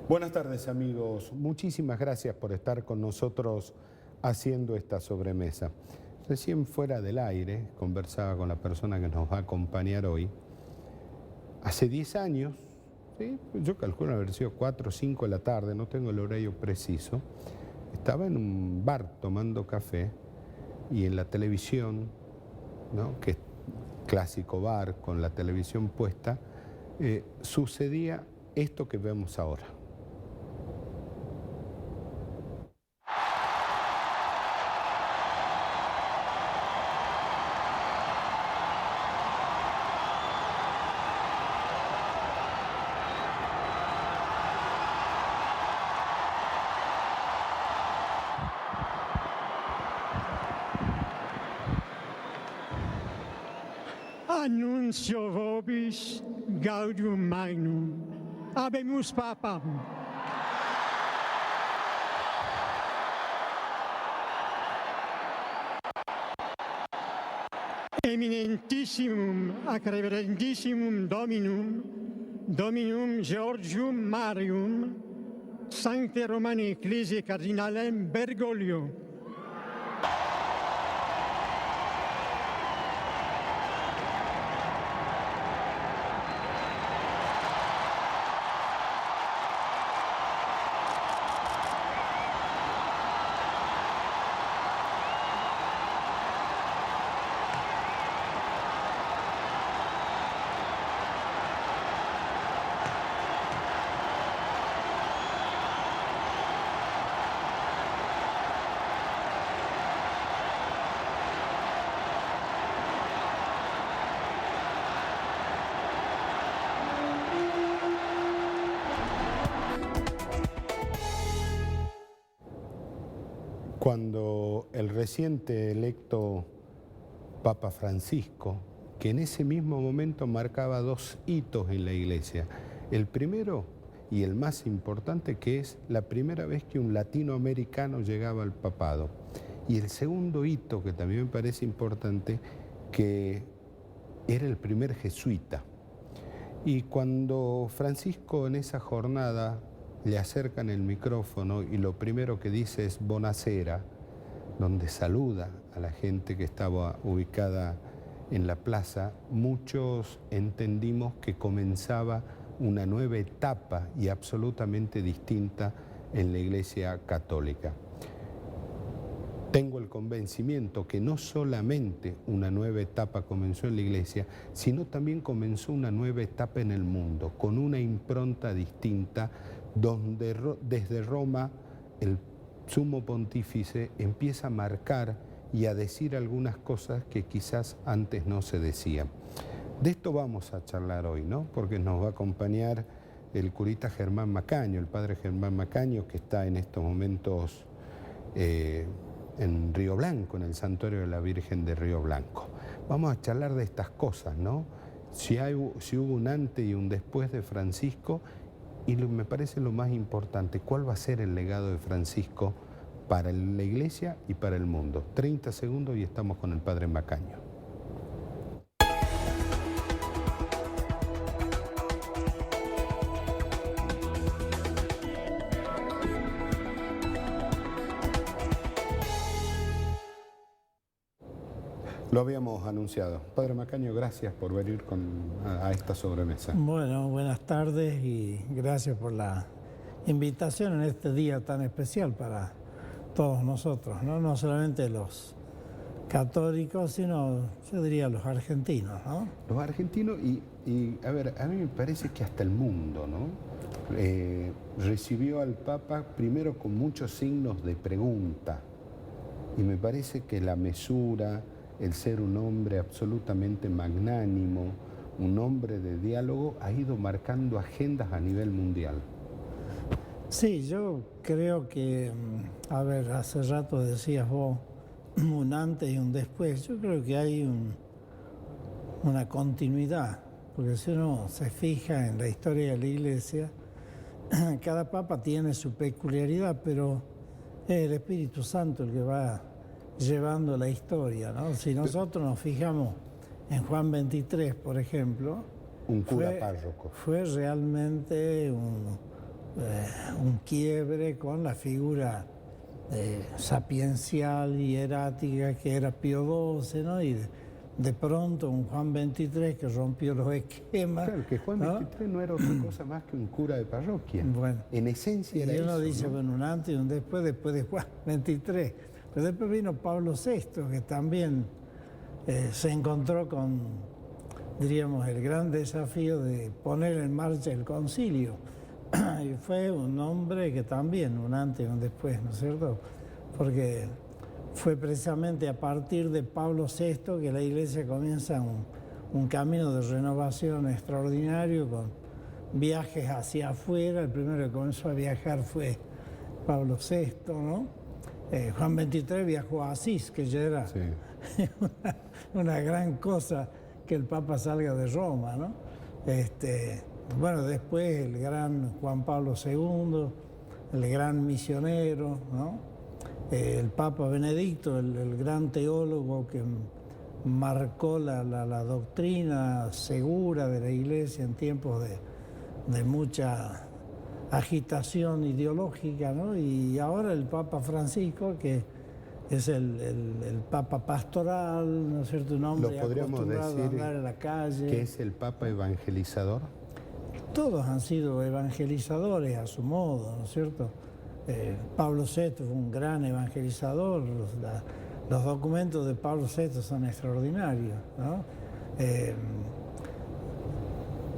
Buenas tardes, amigos. Muchísimas gracias por estar con nosotros haciendo esta sobremesa. Recién fuera del aire conversaba con la persona que nos va a acompañar hoy. Hace 10 años, ¿sí? Yo calculo haber sido 4 o 5 de la tarde, no tengo el horario preciso, estaba en un bar tomando café y en la televisión, ¿no?, que es clásico bar con la televisión puesta, sucedía esto que vemos ahora. Annuncio vobis gaudium magnum, habemus papam. Eminentissimum ac reverendissimum Dominum Georgium Marium, Sancte Romani Ecclesiae Cardinalem Bergoglio. Cuando el reciente electo Papa Francisco, que en ese mismo momento marcaba 2 hitos en la Iglesia. El primero y el más importante, que es la primera vez que un latinoamericano llegaba al papado. Y el segundo hito, que también me parece importante, que era el primer jesuita. Y cuando Francisco en esa jornada le acercan el micrófono y lo primero que dice es Buonasera, donde saluda a la gente que estaba ubicada en la plaza, muchos entendimos que comenzaba una nueva etapa y absolutamente distinta en la Iglesia Católica. Tengo el convencimiento que no solamente una nueva etapa comenzó en la Iglesia, sino también comenzó una nueva etapa en el mundo, con una impronta distinta, donde desde Roma el sumo pontífice empieza a marcar y a decir algunas cosas que quizás antes no se decían. De esto vamos a charlar hoy, ¿no? Porque nos va a acompañar el curita Germán Macaño, el padre Germán Macaño, que está en estos momentos en Río Blanco, en el Santuario de la Virgen de Río Blanco. Vamos a charlar de estas cosas, ¿no? Si hubo un antes y un después de Francisco, y me parece lo más importante, ¿cuál va a ser el legado de Francisco para la Iglesia y para el mundo? 30 segundos y estamos con el padre Macaño. Lo habíamos anunciado. Padre Macaño, gracias por venir a esta sobremesa. Bueno, buenas tardes y gracias por la invitación en este día tan especial para todos nosotros, ¿no? No solamente los católicos, sino, yo diría, los argentinos, ¿no? Los argentinos y a ver, a mí me parece que hasta el mundo, ¿no? Recibió al Papa primero con muchos signos de pregunta y me parece que la mesura, el ser un hombre absolutamente magnánimo, un hombre de diálogo, ha ido marcando agendas a nivel mundial. Sí, yo creo que, a ver, hace rato decías vos un antes y un después. Yo creo que hay una continuidad, porque si uno se fija en la historia de la Iglesia, cada papa tiene su peculiaridad, pero es el Espíritu Santo el que va llevando la historia, ¿no? Si nosotros nos fijamos en Juan 23, por ejemplo, un cura párroco. Fue realmente un quiebre con la figura sapiencial y hierática que era Pío XII, ¿no? Y de pronto un Juan XXIII que rompió los esquemas. Claro, que Juan XXIII no era otra cosa más que un cura de parroquia. Bueno, en esencia era y uno eso, dice, ¿no? bueno, un antes y un después de Juan XXIII. Pero después vino Pablo VI, que también se encontró con, diríamos, el gran desafío de poner en marcha el concilio. Y fue un hombre que también, un antes y un después, ¿no es cierto? Porque fue precisamente a partir de Pablo VI que la Iglesia comienza un camino de renovación extraordinario con viajes hacia afuera. El primero que comenzó a viajar fue Pablo VI, ¿no? Juan XXIII viajó a Asís, que ya era Sí. una gran cosa que el Papa salga de Roma, ¿no? Bueno, después el gran Juan Pablo II, el gran misionero, ¿no? El Papa Benedicto, el gran teólogo que marcó la doctrina segura de la Iglesia en tiempos de mucha agitación ideológica, ¿no? Y ahora el Papa Francisco, que es el Papa pastoral, ¿no es cierto? Un hombre ¿Lo podríamos acostumbrado a decir andar en la calle. que es el Papa evangelizador? Todos han sido evangelizadores a su modo, ¿no es cierto? Pablo VI fue un gran evangelizador, los documentos de Pablo VI son extraordinarios, ¿no?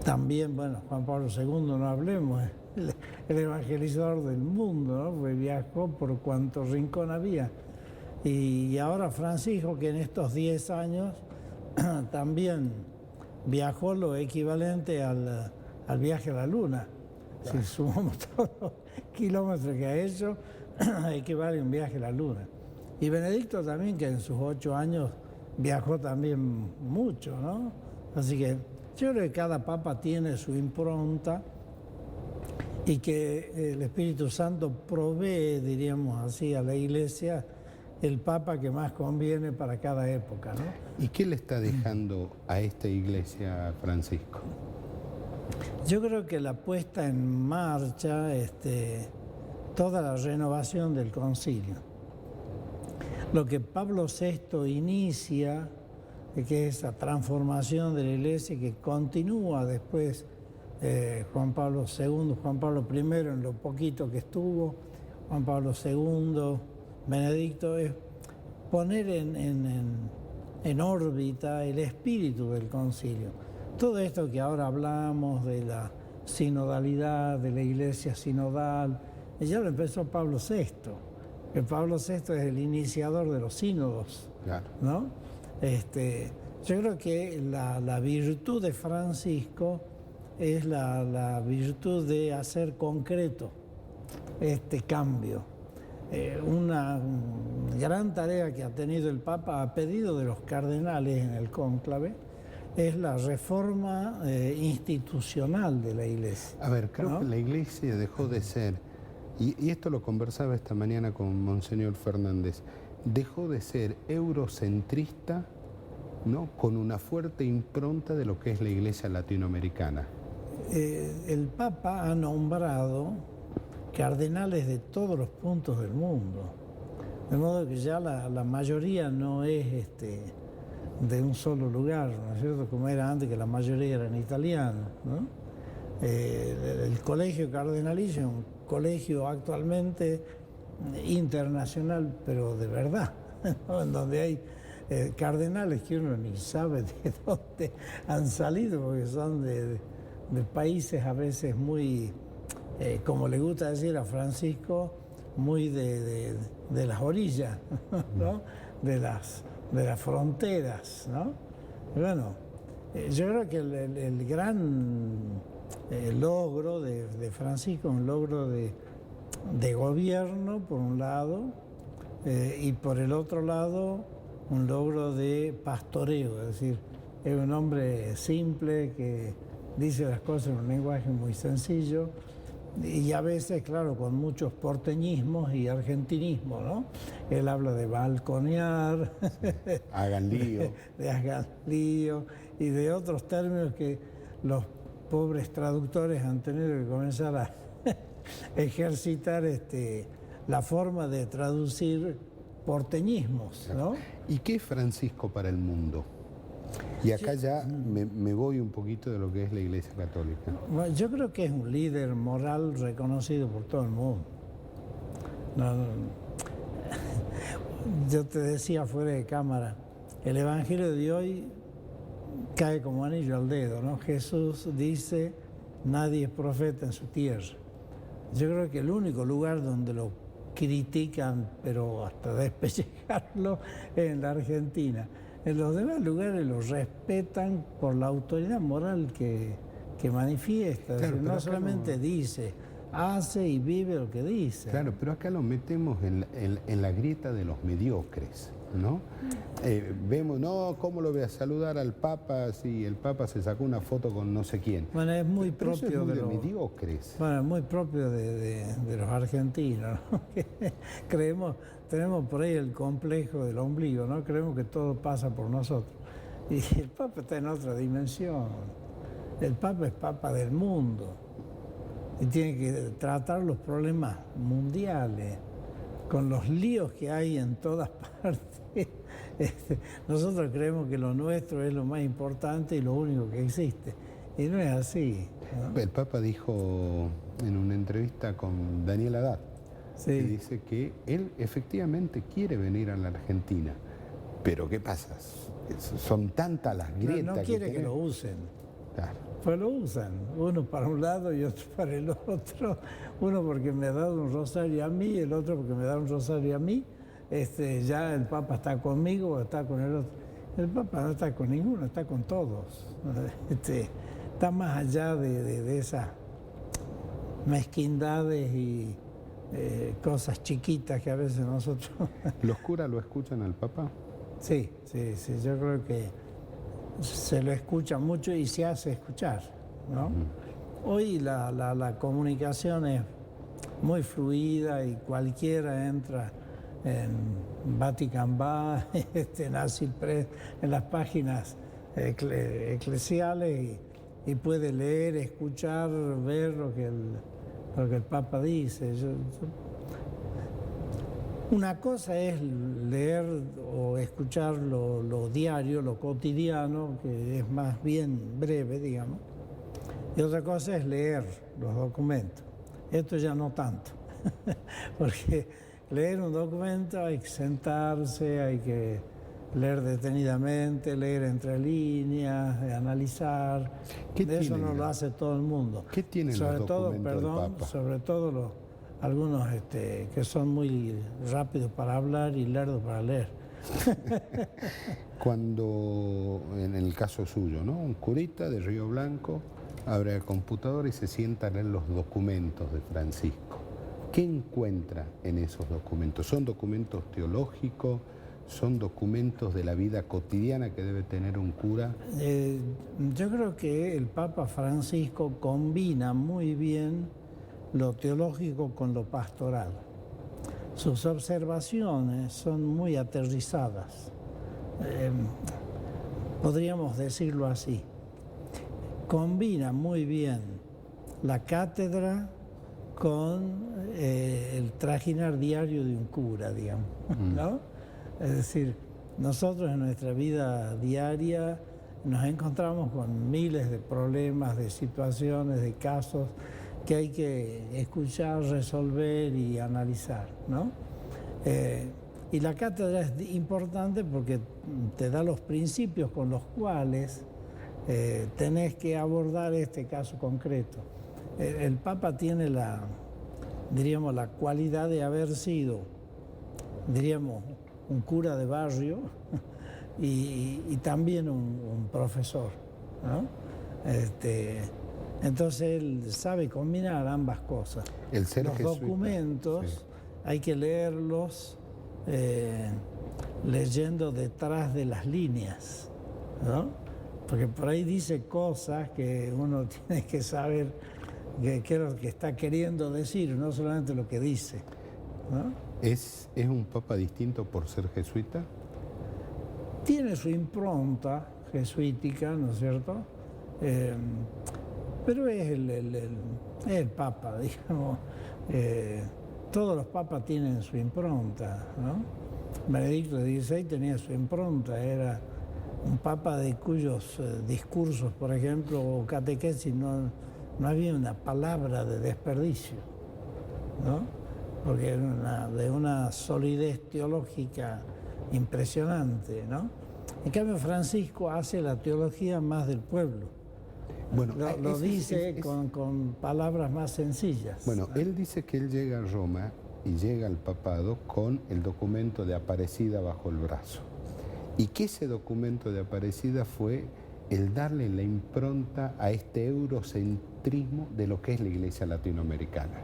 También, bueno, Juan Pablo II, no hablemos, el evangelizador del mundo, ¿no? Pues viajó por cuanto rincón había. Y ahora Francisco, que en estos 10 años también viajó lo equivalente al viaje a la Luna. Si sumamos todos los kilómetros que ha hecho, equivale a un viaje a la Luna. Y Benedicto también, que en sus 8 años viajó también mucho, ¿no? Así que yo creo que cada papa tiene su impronta y que el Espíritu Santo provee, diríamos así, a la Iglesia el papa que más conviene para cada época, ¿no? ¿Y qué le está dejando a esta iglesia Francisco? Yo creo que la puesta en marcha, toda la renovación del concilio. Lo que Pablo VI inicia, que es esa transformación de la Iglesia que continúa después Juan Pablo II, Juan Pablo I en lo poquito que estuvo, Juan Pablo II, Benedicto, es poner en órbita el espíritu del concilio. Todo esto que ahora hablamos de la sinodalidad, de la Iglesia sinodal, ya lo empezó Pablo VI, que Pablo VI es el iniciador de los sínodos, Claro. ¿no? Yo creo que la virtud de Francisco es la virtud de hacer concreto este cambio. Una gran tarea que ha tenido el Papa a pedido de los cardenales en el cónclave es la reforma institucional de la Iglesia. A ver, creo ¿no? que la iglesia dejó de ser, y esto lo conversaba esta mañana con Monseñor Fernández, dejó de ser eurocentrista, ¿no? Con una fuerte impronta de lo que es la iglesia latinoamericana. El Papa ha nombrado cardenales de todos los puntos del mundo, de modo que ya la mayoría no es de un solo lugar, ¿no es cierto? Como era antes, que la mayoría eran italianos, ¿no? El colegio cardenalicio es un colegio actualmente internacional, pero de verdad, ¿no? En donde hay cardenales que uno ni sabe de dónde han salido, porque son de países a veces muy, como le gusta decir a Francisco, muy de las orillas, ¿no? de las fronteras, ¿no? Y bueno, yo creo que el gran logro de Francisco, un logro de gobierno, por un lado, y por el otro lado, un logro de pastoreo, es decir, es un hombre simple que dice las cosas en un lenguaje muy sencillo y a veces, claro, con muchos porteñismos y argentinismos, ¿no? Él habla de balconear, Hagan lío. de hagan lío y de otros términos que los pobres traductores han tenido que comenzar ejercitar la forma de traducir porteñismos, ¿no? ¿Y qué es Francisco para el mundo? Y acá ya me voy un poquito de lo que es la Iglesia Católica. Bueno, yo creo que es un líder moral reconocido por todo el mundo. Yo te decía fuera de cámara, el Evangelio de hoy cae como anillo al dedo, ¿no? Jesús dice, nadie es profeta en su tierra. Yo creo que el único lugar donde lo critican, pero hasta despellejarlo, es en la Argentina. En los demás lugares lo respetan por la autoridad moral que manifiesta. Claro, decir, no solamente dice, hace y vive lo que dice. Claro, pero acá lo metemos en la grieta de los mediocres, ¿no? Vemos, no, ¿cómo lo voy a saludar al Papa si el Papa se sacó una foto con no sé quién? Bueno, es muy pero propio eso es muy de los mediocres. Bueno, es muy propio de los argentinos, ¿no? Tenemos por ahí el complejo del ombligo, ¿no? Creemos que todo pasa por nosotros. Y el Papa está en otra dimensión. El Papa es Papa del mundo y tiene que tratar los problemas mundiales con los líos que hay en todas partes. Nosotros creemos que lo nuestro es lo más importante y lo único que existe. Y no es así, ¿no? El Papa dijo en una entrevista con Daniel Haddad, sí, que dice que él efectivamente quiere venir a la Argentina. Pero ¿qué pasa? Son tantas las grietas no quiere que lo usen. Claro. Pues lo usan, uno para un lado y otro para el otro. Uno porque me ha dado un rosario a mí, el otro porque me da un rosario a mí. Ya el Papa está conmigo o está con el otro. El Papa no está con ninguno, está con todos. Está más allá de esas mezquindades y cosas chiquitas que a veces nosotros... ¿Los curas lo escuchan al Papa? Sí, yo creo que se lo escucha mucho y se hace escuchar, ¿no? Hoy la comunicación es muy fluida y cualquiera entra en Vatican Va, en Asil Press, en las páginas eclesiales y puede leer, escuchar, ver lo que el Papa dice. Una cosa es leer o escuchar lo diario, lo cotidiano, que es más bien breve, digamos, y otra cosa es leer los documentos. Esto ya no tanto, porque leer un documento hay que sentarse, hay que leer detenidamente, leer entre líneas, analizar. Eso no lo hace todo el mundo. ¿Qué tienen los documentos del Papa? Sobre todo algunos que son muy rápidos para hablar y lerdos para leer. Cuando, en el caso suyo, ¿no? Un curita de Río Blanco abre el computador y se sienta a leer los documentos de Francisco. ¿Qué encuentra en esos documentos? ¿Son documentos teológicos? ¿Son documentos de la vida cotidiana que debe tener un cura? Yo creo que el Papa Francisco combina muy bien lo teológico con lo pastoral. Sus observaciones son muy aterrizadas, podríamos decirlo así. Combina muy bien la cátedra con el trajinar diario de un cura, digamos, ¿no? Es decir, nosotros en nuestra vida diaria nos encontramos con miles de problemas, de situaciones, de casos que hay que escuchar, resolver y analizar, ¿no? Y la cátedra es importante porque te da los principios con los cuales tenés que abordar este caso concreto. El Papa tiene la cualidad de haber sido, diríamos, un cura de barrio y también un profesor, ¿no? Entonces él sabe combinar ambas cosas. Los documentos sí, hay que leerlos leyendo detrás de las líneas, ¿no? Porque por ahí dice cosas que uno tiene que saber qué es lo que está queriendo decir, no solamente lo que dice, ¿no? ¿Es un papa distinto por ser jesuita? Tiene su impronta jesuítica, ¿no es cierto? Pero es el Papa, digamos. Todos los papas tienen su impronta, ¿no? Benedicto XVI tenía su impronta, era un papa de cuyos discursos, por ejemplo, o catequesis, no había una palabra de desperdicio, ¿no? Porque era de una solidez teológica impresionante, ¿no? En cambio, Francisco hace la teología más del pueblo. Bueno, lo dice con palabras más sencillas. Bueno, él dice que él llega a Roma y llega al papado con el documento de Aparecida bajo el brazo. Y que ese documento de Aparecida fue el darle la impronta a este eurocentrismo de lo que es la iglesia latinoamericana,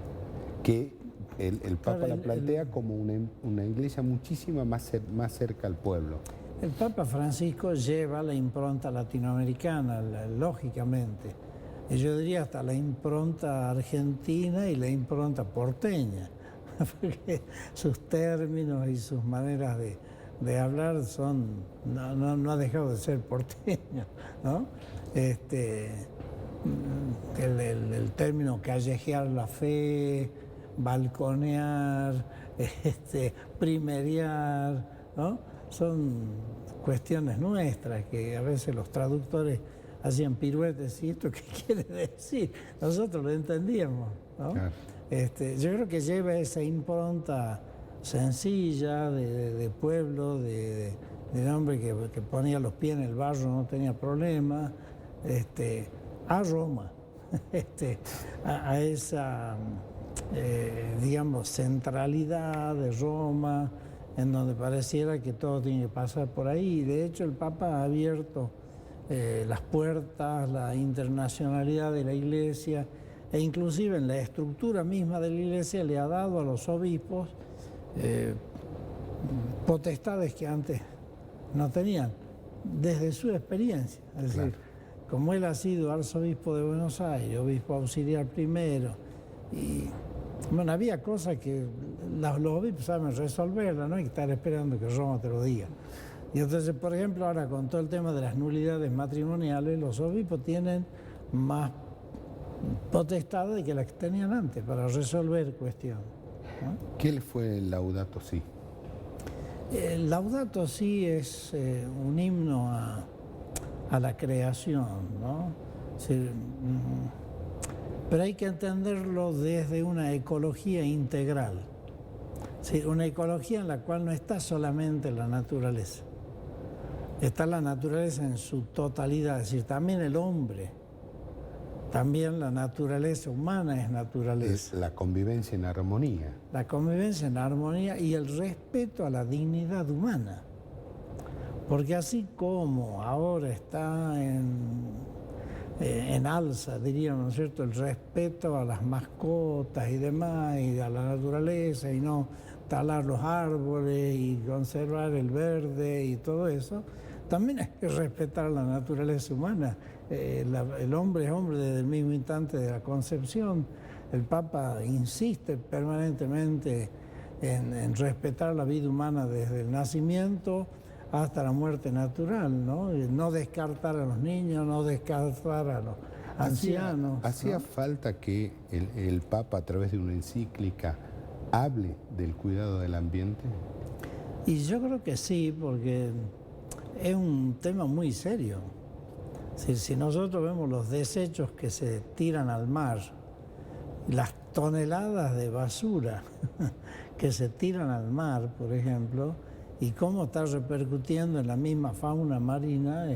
que el Papa la plantea como una iglesia muchísimo más cerca al pueblo. El Papa Francisco lleva la impronta latinoamericana, lógicamente. Y yo diría hasta la impronta argentina y la impronta porteña, porque sus términos y sus maneras de hablar no ha dejado de ser porteño, ¿no? El término callejear la fe, balconear, primerear, ¿no? Son cuestiones nuestras que a veces los traductores hacían piruetes y esto qué quiere decir. Nosotros lo entendíamos, ¿no? Claro. Yo creo que lleva esa impronta sencilla de pueblo, de hombre que ponía los pies en el barro, no tenía problema, a Roma, a esa, digamos, centralidad de Roma, en donde pareciera que todo tiene que pasar por ahí. De hecho, el Papa ha abierto las puertas, la internacionalidad de la Iglesia, e inclusive en la estructura misma de la Iglesia le ha dado a los obispos potestades que antes no tenían, desde su experiencia. Es decir, como él ha sido arzobispo de Buenos Aires, obispo auxiliar primero, y bueno, había cosas que los obispos saben resolverlas, no hay que estar esperando que Roma te lo diga. Y entonces, por ejemplo, ahora con todo el tema de las nulidades matrimoniales, los obispos tienen más potestad de que las que tenían antes para resolver cuestiones, ¿no? ¿Qué fue el Laudato Si? El Laudato Si es un himno a la creación, ¿no? Pero hay que entenderlo desde una ecología integral. Sí, una ecología en la cual no está solamente la naturaleza. Está la naturaleza en su totalidad, es decir, también el hombre. También la naturaleza humana es naturaleza. Es la convivencia en armonía. La convivencia en armonía y el respeto a la dignidad humana. Porque así como ahora está en alza, diríamos, ¿no es cierto?, el respeto a las mascotas y demás, y a la naturaleza, y no talar los árboles y conservar el verde y todo eso, también hay que respetar la naturaleza humana. El hombre es hombre desde el mismo instante de la concepción. El Papa insiste permanentemente en respetar la vida humana desde el nacimiento hasta la muerte natural, ¿no? No descartar a los niños, no descartar a los ancianos. ¿Hacía falta que el Papa, a través de una encíclica, hable del cuidado del ambiente? Y yo creo que sí, porque es un tema muy serio. Si nosotros vemos los desechos que se tiran al mar, las toneladas de basura que se tiran al mar, por ejemplo, y cómo está repercutiendo en la misma fauna marina.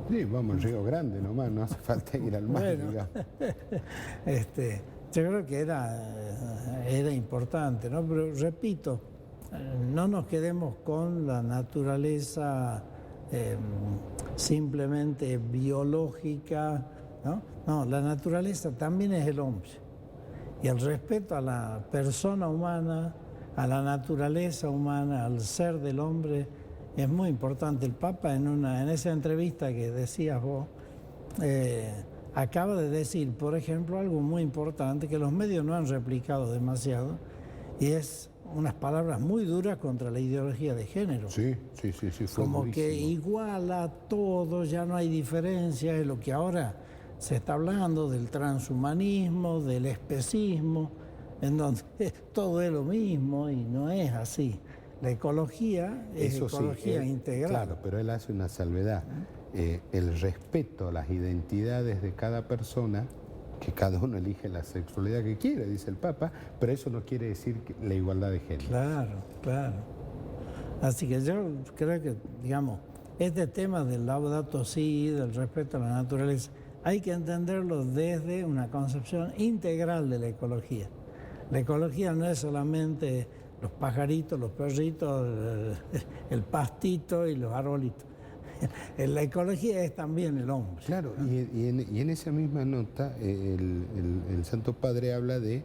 Sí, vamos al Río Grande nomás, no hace falta ir al mar. Bueno, yo creo que era importante, ¿no? Pero repito, no nos quedemos con la naturaleza simplemente biológica, ¿no? No, la naturaleza también es el hombre. Y el respeto a la persona humana, a la naturaleza humana, al ser del hombre, es muy importante. El Papa en esa entrevista que decías vos, acaba de decir, por ejemplo, algo muy importante que los medios no han replicado demasiado, y es unas palabras muy duras contra la ideología de género. Sí, fue como durísimo. Que iguala a todo, ya no hay diferencia, es lo que ahora se está hablando del transhumanismo, del especismo, en donde todo es lo mismo y no es así. La ecología es ecología integral. Claro, pero él hace una salvedad. El respeto a las identidades de cada persona, que cada uno elige la sexualidad que quiere, dice el Papa, pero eso no quiere decir la igualdad de género. Claro, claro. Así que yo creo que, digamos, este tema del Laudato Si, del respeto a la naturaleza, hay que entenderlo desde una concepción integral de la ecología. La ecología no es solamente los pajaritos, los perritos, el pastito y los arbolitos. La ecología es también el hombre. Claro, y en esa misma nota el Santo Padre habla de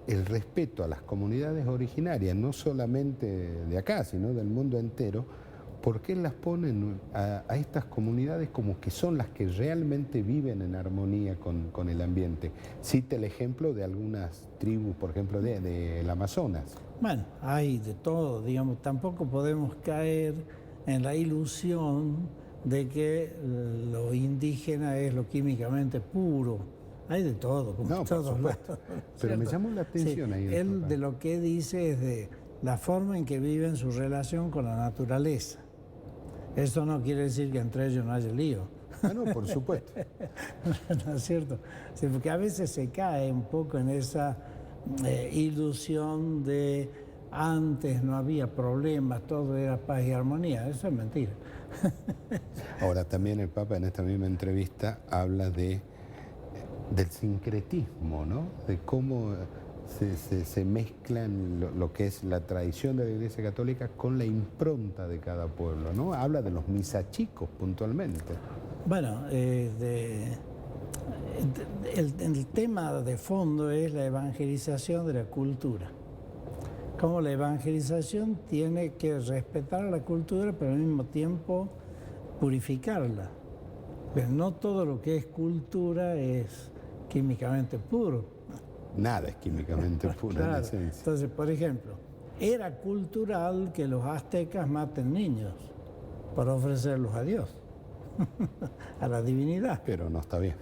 el respeto a las comunidades originarias, no solamente de acá, sino del mundo entero, porque él las pone a estas comunidades como que son las que realmente viven en armonía con el ambiente. Cita el ejemplo de algunas tribus, por ejemplo, del Amazonas. Bueno, hay de todo, digamos, tampoco podemos caer en la ilusión de que lo indígena es lo químicamente puro. Hay de todo, como no, en todos lados. Pero me llamó la atención ahí. Él de lo que dice es de la forma en que viven su relación con la naturaleza. Eso no quiere decir que entre ellos no haya lío. Ah, no, por supuesto. ¿No es cierto? Sí, porque a veces se cae un poco en esa ilusión de antes no había problemas, todo era paz y armonía. Eso es mentira. Ahora, también el Papa en esta misma entrevista habla del sincretismo, ¿no? De cómo se mezclan lo que es la tradición de la Iglesia Católica con la impronta de cada pueblo, ¿no? Habla de los misachicos puntualmente. Bueno, el tema de fondo es la evangelización de la cultura. Como la evangelización tiene que respetar a la cultura, pero al mismo tiempo purificarla. Pero no todo lo que es cultura es químicamente puro. Nada es químicamente puro, claro. En esencia. Entonces, por ejemplo, era cultural que los aztecas maten niños para ofrecerlos a Dios, a la divinidad. Pero no está bien.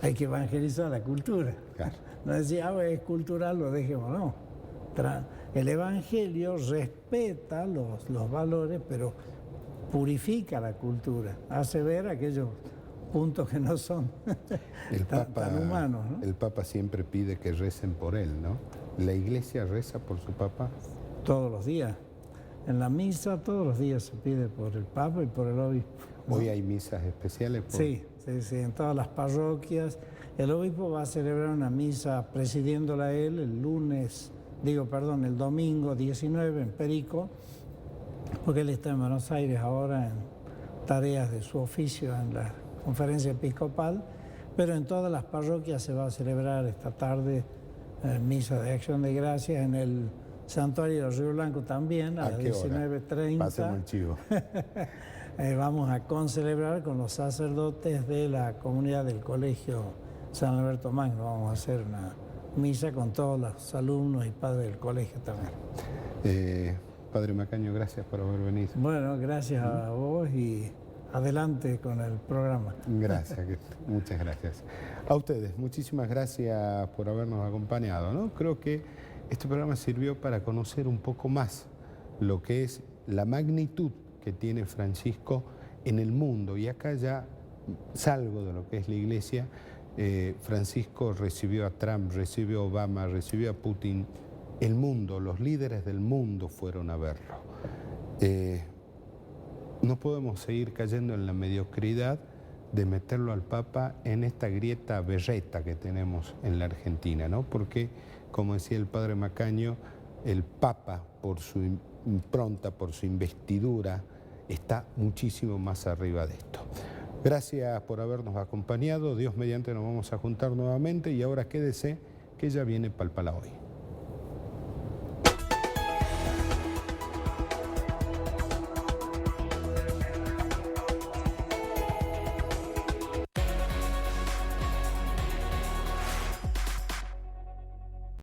Hay que evangelizar la cultura. Claro. No decía, es cultural, lo dejemos, no. El Evangelio respeta los valores, pero purifica la cultura, hace ver aquellos puntos que no son tan humanos, ¿no? El Papa siempre pide que recen por él, ¿no? ¿La Iglesia reza por su Papa? Todos los días. En la misa todos los días se pide por el Papa y por el obispo, ¿no? ¿Hoy hay misas especiales? Sí, en todas las parroquias. El obispo va a celebrar una misa presidiéndola él el domingo 19 en Perico, porque él está en Buenos Aires ahora en tareas de su oficio en la conferencia episcopal, pero en todas las parroquias se va a celebrar esta tarde misa de acción de gracias en el santuario del Río Blanco también a las 19:30. Pásame el chivo. Vamos a concelebrar con los sacerdotes de la comunidad del Colegio San Alberto Magno. Vamos a hacer una misa con todos los alumnos y padres del colegio también. Padre Macaño, gracias por haber venido. Bueno, gracias a vos y adelante con el programa. Gracias, muchas gracias. A ustedes, muchísimas gracias por habernos acompañado, ¿no? Creo que este programa sirvió para conocer un poco más lo que es la magnitud que tiene Francisco en el mundo. Y acá ya salgo de lo que es la Iglesia. Francisco recibió a Trump, recibió a Obama, recibió a Putin. El mundo, los líderes del mundo fueron a verlo. No podemos seguir cayendo en la mediocridad de meterlo al Papa en esta grieta berreta que tenemos en la Argentina, ¿no? Porque, como decía el padre Macaño, el Papa, por su impronta, por su investidura, está muchísimo más arriba de esto. Gracias por habernos acompañado. Dios mediante nos vamos a juntar nuevamente y ahora quédese que ya viene Palpala Hoy.